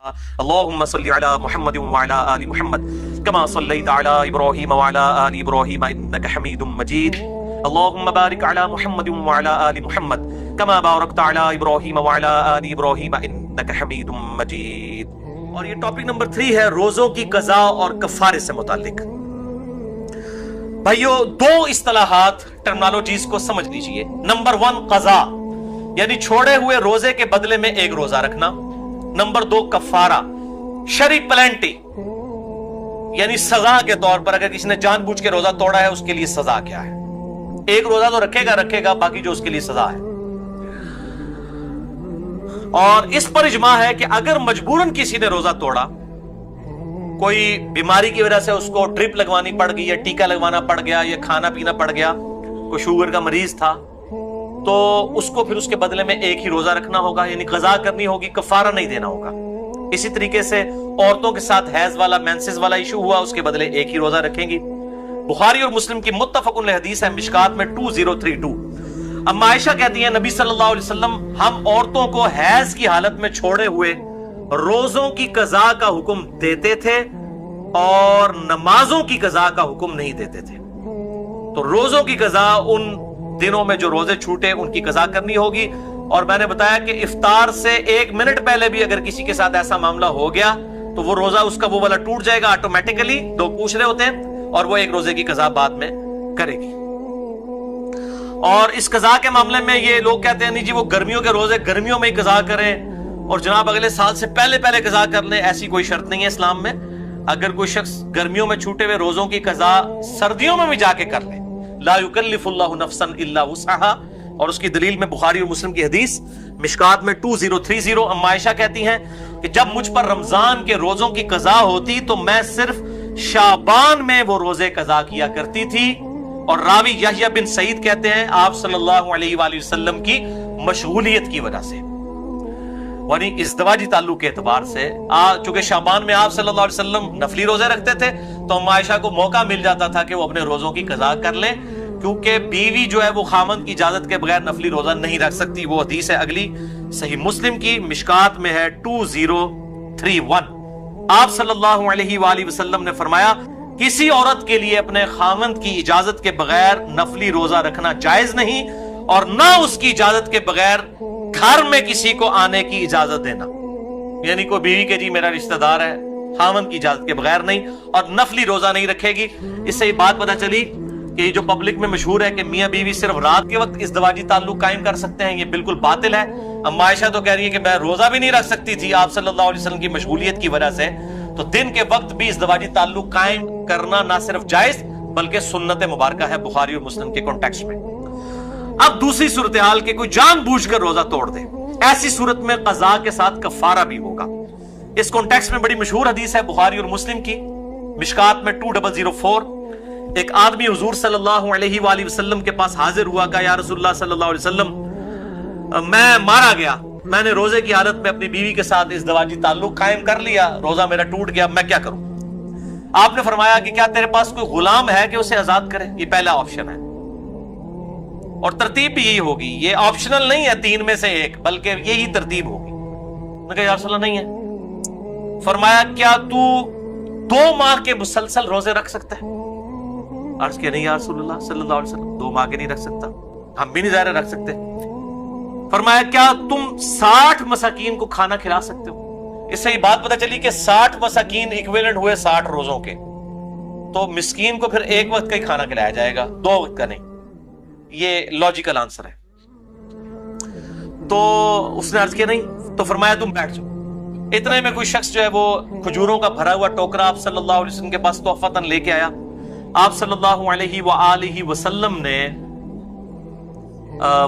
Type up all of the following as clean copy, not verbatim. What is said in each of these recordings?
اللهم صل على محمد وعلى آل محمد كما صليت على إبراهيم وعلى آل إبراهيم إنك حميد مجيد اللهم بارك على محمد وعلى آل محمد كما باركت على إبراهيم وعلى آل إبراهيم إنك حميد مجيد۔ اور یہ ٹاپک نمبر 3 ہے روزوں کی قضا اور کفارے سے متعلق۔ بھائیو، دو اصطلاحات ٹرمنالوجیز کو سمجھ لیجئے۔ نمبر 1 قضا، یعنی چھوڑے ہوئے روزے کے بدلے میں ایک روزہ رکھنا۔ نمبر 2 کفارہ، شرعی پلینٹی، یعنی سزا کے طور پر اگر کسی نے جان بوجھ کے روزہ توڑا ہے اس کے لیے سزا کیا ہے۔ ایک روزہ تو رکھے گا باقی جو اس کے لیے سزا ہے۔ اور اس پر اجماع ہے کہ اگر مجبوراً کسی نے روزہ توڑا، کوئی بیماری کی وجہ سے اس کو ڈرپ لگوانی پڑ گئی یا ٹیکا لگوانا پڑ گیا یا کھانا پینا پڑ گیا، کوئی شوگر کا مریض تھا، تو اس کو پھر اس کے بدلے میں ایک ہی روزہ رکھنا ہوگا، یعنی قضا کرنی ہوگی، کفارہ نہیں دینا ہوگا۔ اسی طریقے سے عورتوں کے ساتھ حیض والا، مینسز والا ایشو ہوا، اس کے بدلے ایک ہی روزہ رکھیں گی۔ بخاری اور مسلم کی متفق علیہ حدیث ہے مشکات میں 2032۔ اما عائشہ کہتی ہیں نبی صلی اللہ علیہ وسلم ہم عورتوں کو حیض کی حالت میں چھوڑے ہوئے روزوں کی قضا کا حکم دیتے تھے اور نمازوں کی قضا کا حکم نہیں دیتے تھے۔ تو روزوں کی قضا ان دنوں میں جو روزے چھوٹے ان کی قضا کرنی ہوگی، اور میں نے بتایا کہ افطار سے 1 منٹ پہلے بھی اگر کسی کے ساتھ ایسا معاملہ ہو گیا تو وہ روزہ اس کا وہ والا ٹوٹ جائے گا آٹومیٹیکلی، لوگ پوچھ رہے ہوتے ہیں، اور وہ ایک روزے کی قضا بعد میں کرے گی۔ اور اس قضا کے معاملے میں یہ لوگ کہتے ہیں نہیں جی وہ گرمیوں کے روزے گرمیوں میں ہی قضا کریں اور جناب اگلے سال سے پہلے قضا کر لیں، ایسی کوئی شرط نہیں ہے اسلام میں۔ اگر کوئی شخص گرمیوں میں چھوٹے ہوئے روزوں کی قضا سردیوں میں بھی جا کے کر لے، لا یکلف اللہ نفسا الا وسعها، اور اس کی دلیل میں بخاری اور مسلم کی حدیث مشکات میں 2030۔ اما عائشہ کہتی ہیں کہ جب مجھ پر رمضان کے روزوں کی قضا ہوتی تو میں صرف شعبان میں وہ روزے قضا کیا کرتی تھی۔ اور راوی یحییٰ بن سعید کہتے ہیں آپ صلی اللہ علیہ وآلہ وسلم کی مشغولیت کی وجہ سے، یعنی ازدواجی تعلق کے اعتبار سے، چونکہ شعبان میں آپ صلی اللہ علیہ وسلم نفلی روزے رکھتے تھے تو اما عائشہ کو موقع مل جاتا تھا کہ وہ اپنے روزوں کی قضا کر لیں، کیونکہ بیوی جو ہے وہ خامند کی اجازت کے بغیر نفلی روزہ نہیں رکھ سکتی۔ وہ حدیث ہے اگلی صحیح مسلم کی مشکات میں ہے 2031۔ آپ صلی اللہ علیہ وآلہ وسلم نے فرمایا کسی عورت کے لیے اپنے خامند کی اجازت کے بغیر نفلی روزہ رکھنا جائز نہیں، اور نہ اس کی اجازت کے بغیر گھر میں کسی کو آنے کی اجازت دینا، یعنی کوئی بیوی کے جی میرا رشتہ دار ہے، خامند کی اجازت کے بغیر نہیں، اور نفلی روزہ نہیں رکھے گی۔ اس سے یہ بات پتہ چلی کہ یہ جو پبلک میں مشہور ہے کہ میاں بیوی صرف رات کے وقت ازدواجی تعلق قائم کر سکتے ہیں، یہ بالکل باطل ہے۔ اما عائشہ تو کہہ رہی ہے کہ میں روزہ بھی نہیں رکھ سکتی تھی آپ صلی اللہ علیہ وسلم کی مشغولیت کی وجہ سے، تو دن کے وقت بھی ازدواجی تعلق قائم کرنا نہ صرف جائز بلکہ سنت مبارکہ ہے بخاری اور مسلم کے کانٹیکسٹ میں۔ اب دوسری صورتحال کہ کوئی جان بوجھ کر روزہ توڑ دے، ایسی صورت میں قضا کے ساتھ کفارہ بھی ہوگا۔ اس کانٹیکسٹ میں بڑی مشہور حدیث ہے بخاری اور مسلم کی مشکات میں 2004۔ ایک آدمی حضور صلی اللہ علیہ وآلہ وسلم کے پاس حاضر ہوا، کہا یا رسول اللہ صلی اللہ علیہ وسلم میں مارا گیا، میں نے روزے کی حالت میں اپنی بیوی کے ساتھ ازدواجی تعلق قائم کر لیا، روزہ میرا ٹوٹ گیا، میں کیا کروں؟ آپ نے فرمایا کہ کیا تیرے پاس کوئی غلام ہے کہ اسے آزاد کرے؟ یہ پہلا آپشن ہے، اور ترتیب بھی یہی ہوگی، یہ آپشنل نہیں ہے 3 میں سے 1 بلکہ یہی ترتیب ہوگی۔ میں کہا یا رسول اللہ نہیں ہے۔ فرمایا کیا تو 2 ماہ کے مسلسل روزے رکھ سکتا ہے؟ عرض کیا نہیں یا رسول اللہ صلی اللہ علیہ وسلم 2 ماہ کے نہیں رکھ سکتا، ہم بھی نہیں ظاہر رکھ سکتے۔ فرمایا کیا تم 60 مساکین کو کھانا کھلا سکتے ہو؟ اس سے یہ بات پتہ چلی کہ 60 مساکین ایکویلنٹ ہوئے 60 روزوں کے، تو مسکین کو پھر 1 وقت کا ہی کھانا کھلایا جائے گا، 2 وقت کا نہیں۔ یہ لاجیکل آنسر ہے۔ تو اس نے عرض کیا نہیں، تو فرمایا تم بیٹھ جاؤ۔ اتنے میں کوئی شخص جو ہے وہ کھجوروں کا بھرا ہوا ٹوکرا آپ صلی اللہ علیہ وسلم کے پاس تحفتاً لے کے آیا۔ آپ صلی اللہ علیہ وآلہ وسلم نے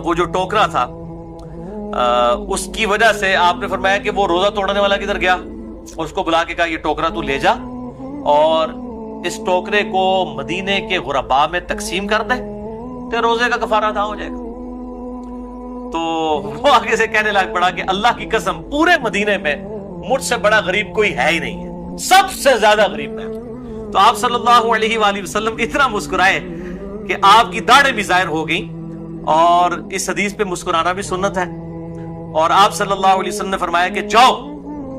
وہ جو ٹوکرا تھا اس کی وجہ سے آپ نے فرمایا کہ وہ روزہ توڑنے والا کدھر گیا، اس کو بلا کے کہا یہ ٹوکرا تو لے جا اور اس ٹوکرے کو مدینے کے غرباء میں تقسیم کر دے، تو روزے کا کفارہ ادا ہو جائے گا۔ تو وہ آگے سے کہنے لگ پڑا کہ اللہ کی قسم پورے مدینے میں مجھ سے بڑا غریب کوئی ہے ہی نہیں ہے، سب سے زیادہ غریب میں۔ تو آپ صلی اللہ علیہ وآلہ وسلم اتنا مسکرائے کہ آپ کی داڑھیں بھی ظاہر ہو گئیں، اور اس حدیث پہ مسکرانا بھی سنت ہے۔ اور آپ صلی اللہ علیہ وسلم نے فرمایا کہ جاؤ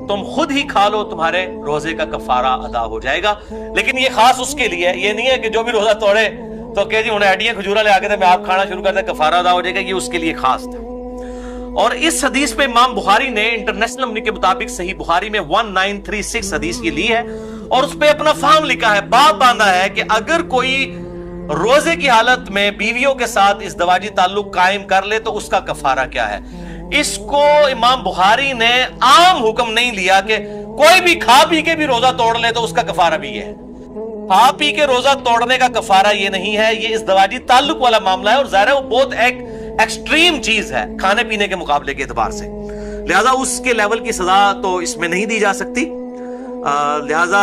تم خود ہی کھا لو، تمہارے روزے کا کفارہ ادا ہو جائے گا. لیکن یہ خاص اس کے لیے ہے، یہ نہیں ہے کہ جو بھی روزہ توڑے تو کہ جی انہیں ہڈیاں کھجورا لے آگے تھے میں آپ کھانا شروع کر دیں کفارہ ادا ہو جائے گا، یہ اس کے لیے خاص تھا. اور اس حدیث پہ امام بخاری نے انٹرنیشنل نمبر کے مطابق صحیح بخاری میں 1936 حدیث یہ لی ہے اور اس پہ اپنا فہم لکھا ہے، باب باندھا ہے کہ اگر کوئی روزے کی حالت میں بیویوں کے ساتھ ازدواجی تعلق قائم کر لے تو اس کا کفارہ کیا ہے. اس کو امام بخاری نے عام حکم نہیں لیا کہ کوئی بھی کھا پی کے بھی روزہ توڑ لے تو اس کا کفارہ بھی ہے. کھا پی کے روزہ توڑنے کا کفارہ یہ نہیں ہے، یہ ازدواجی تعلق والا معاملہ ہے اور ظاہر ہے وہ بہت ایک ایکسٹریم چیز ہے کھانے پینے کے مقابلے کے اعتبار سے، لہذا اس کے لیول کی سزا تو اس میں نہیں دی جا سکتی. لہذا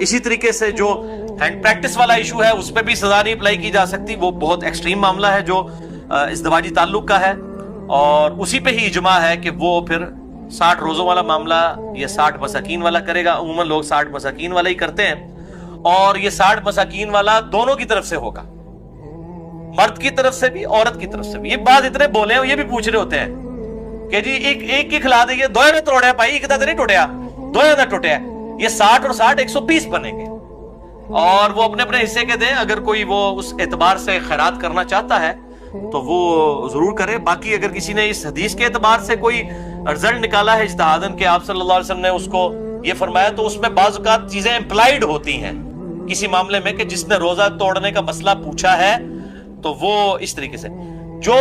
اسی طریقے سے جو ہینڈ پریکٹس والا ایشو ہے اس پہ بھی سزا نہیں اپلائی کی جا سکتی، وہ بہت ایکسٹریم معاملہ ہے جو ازدواجی تعلق کا ہے. اور اسی پہ ہی اجماع ہے کہ وہ پھر 60 روزوں والا معاملہ یہ 60 مساکین والا کرے گا. عموماً لوگ 60 مساکین والا ہی کرتے ہیں اور یہ 60 مساکین والا دونوں کی طرف سے ہوگا، مرد کی طرف سے بھی عورت کی طرف سے بھی. یہ بات اتنے بولے ہیں یہ بھی پوچھ رہے ہوتے ہیں کہ جی ایک کی کھلا دیں گے، دو نے توڑیا بھائی ایک تو نہیں ٹوٹیا، دو نے ٹوٹیا، یہ 60 اور 60 120 بنیں گے اور وہ اپنے اپنے حصے کے دیں. اگر کوئی وہ اس اعتبار سے خیرات کرنا چاہتا ہے تو وہ ضرور کرے. باقی اگر کسی نے اس حدیث کے اعتبار سے کوئی رزلٹ نکالا ہے اجتہاداً کہ آپ صلی اللہ علیہ وسلم نے اس کو یہ فرمایا تو اس میں بعض اوقات چیزیں امپلائیڈ ہوتی ہیں کسی معاملے میں کہ جس نے روزہ توڑنے کا مسئلہ پوچھا ہے تو وہ اس طریقے سے جو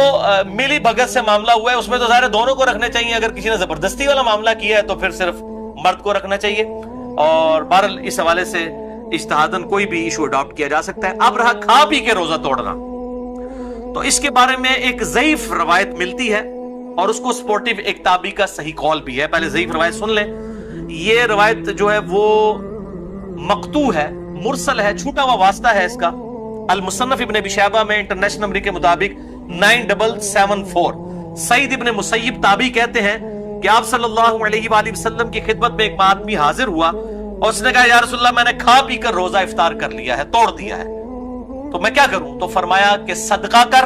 ملی بھگت سے معاملہ ہوا ہے اس میں تو ظاہر دونوں کو رکھنے چاہیے. اگر کسی نے زبردستی والا معاملہ کیا ہے تو پھر صرف مرد کو رکھنا چاہیے. اور بہرحال اس حوالے سے اجتہاداً کوئی بھی ایشو اڈاپٹ کیا جا سکتا ہے. اب رہا کھا پی کے روزہ توڑنا، تو اس کے بارے میں ایک ضعیف روایت ملتی ہے اور اس کو سپورٹیو ایک تابعی کا صحیح قول بھی ہے. پہلے ضعیف روایت سن لیں. یہ روایت جو ہے وہ مقطوع ہے، مرسل ہے، چھوٹا ہوا واسطہ ہے اس کا. المصنف ابن ابی شیبہ میں انٹرنیشنل نمبر کے مطابق 9774 سعید ابن مسیب تابعی کہتے ہیں کہ آپ صلی اللہ علیہ وآلہ وسلم کی خدمت میں ایک آدمی حاضر ہوا اور اس نے کہا یا رسول اللہ میں نے کھا پی کر روزہ افطار کر لیا ہے، توڑ دیا ہے، تو میں کیا کروں؟ تو فرمایا کہ صدقہ کر،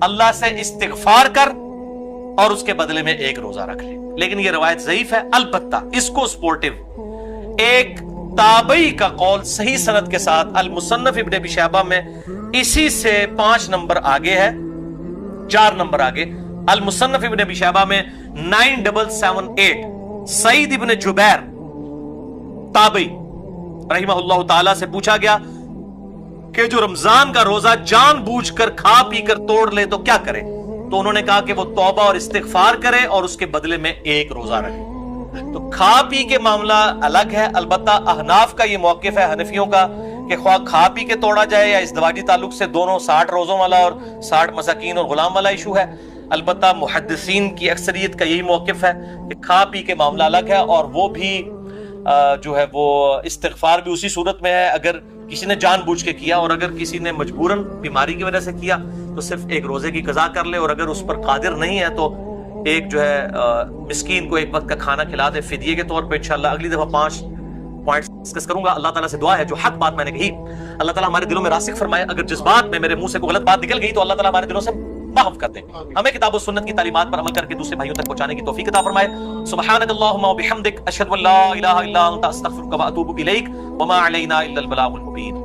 اللہ سے استغفار کر اور اس کے بدلے میں ایک روزہ رکھ لے. لیکن یہ روایت ضعیف ہے. البتہ اس کو سپورٹیو ایک تابعی کا قول صحیح سند کے ساتھ المصنف ابن ابی شیبہ میں اسی سے 5 نمبر آگے ہے، 4 نمبر آگے المصنف ابن ابی شیبہ میں 9778 سعید ابن جبیر تابعی رحمہ اللہ تعالی سے پوچھا گیا کہ جو رمضان کا روزہ جان بوجھ کر کھا پی کر توڑ لے تو کیا کرے؟ تو انہوں نے کہا کہ وہ توبہ اور استغفار کرے اور اس کے بدلے میں ایک روزہ رکھے. تو کھا پی کے معاملہ الگ ہے. البتہ احناف کا یہ موقف ہے، حنفیوں کا، کہ خواہ کھا پی کے توڑا جائے یا ازدواجی تعلق سے دونوں 60 روزوں والا اور 60 مساکین اور غلام والا ایشو ہے. البتہ محدثین کی اکثریت کا یہی موقف ہے کہ کھا پی کے معاملہ الگ ہے اور وہ بھی جو ہے وہ استغفار بھی اسی صورت میں ہے اگر کسی نے جان بوجھ کے کیا، اور اگر کسی نے مجبوراً بیماری کی وجہ سے کیا تو صرف ایک روزے کی قضا کر لے، اور اگر اس پر قادر نہیں ہے تو ایک جو ہے مسکین کو ایک وقت کا کھانا کھلا دے فدیے کے طور پہ. انشاءاللہ اگلی دفعہ 5 پوائنٹس ڈسکس کروں گا. اللہ تعالیٰ سے دعا ہے جو حق بات میں نے کہی اللہ تعالیٰ ہمارے دلوں میں راسخ فرمائے. اگر جس بات میں میرے منہ سے کوئی غلط بات نکل گئی تو اللہ تعالیٰ ہمارے دلوں سے معاف کر دیں. ہمیں کتاب و سنت کی تعلیمات پر عمل کر کے دوسرے بھائیوں تک پہنچانے کی توفیق عطا فرمائے. سبحانک اللہم و بحمدک اشہد ان لا الہ الا انت استغفرک و اتوب الیک وما علینا الا البلاغ المبین.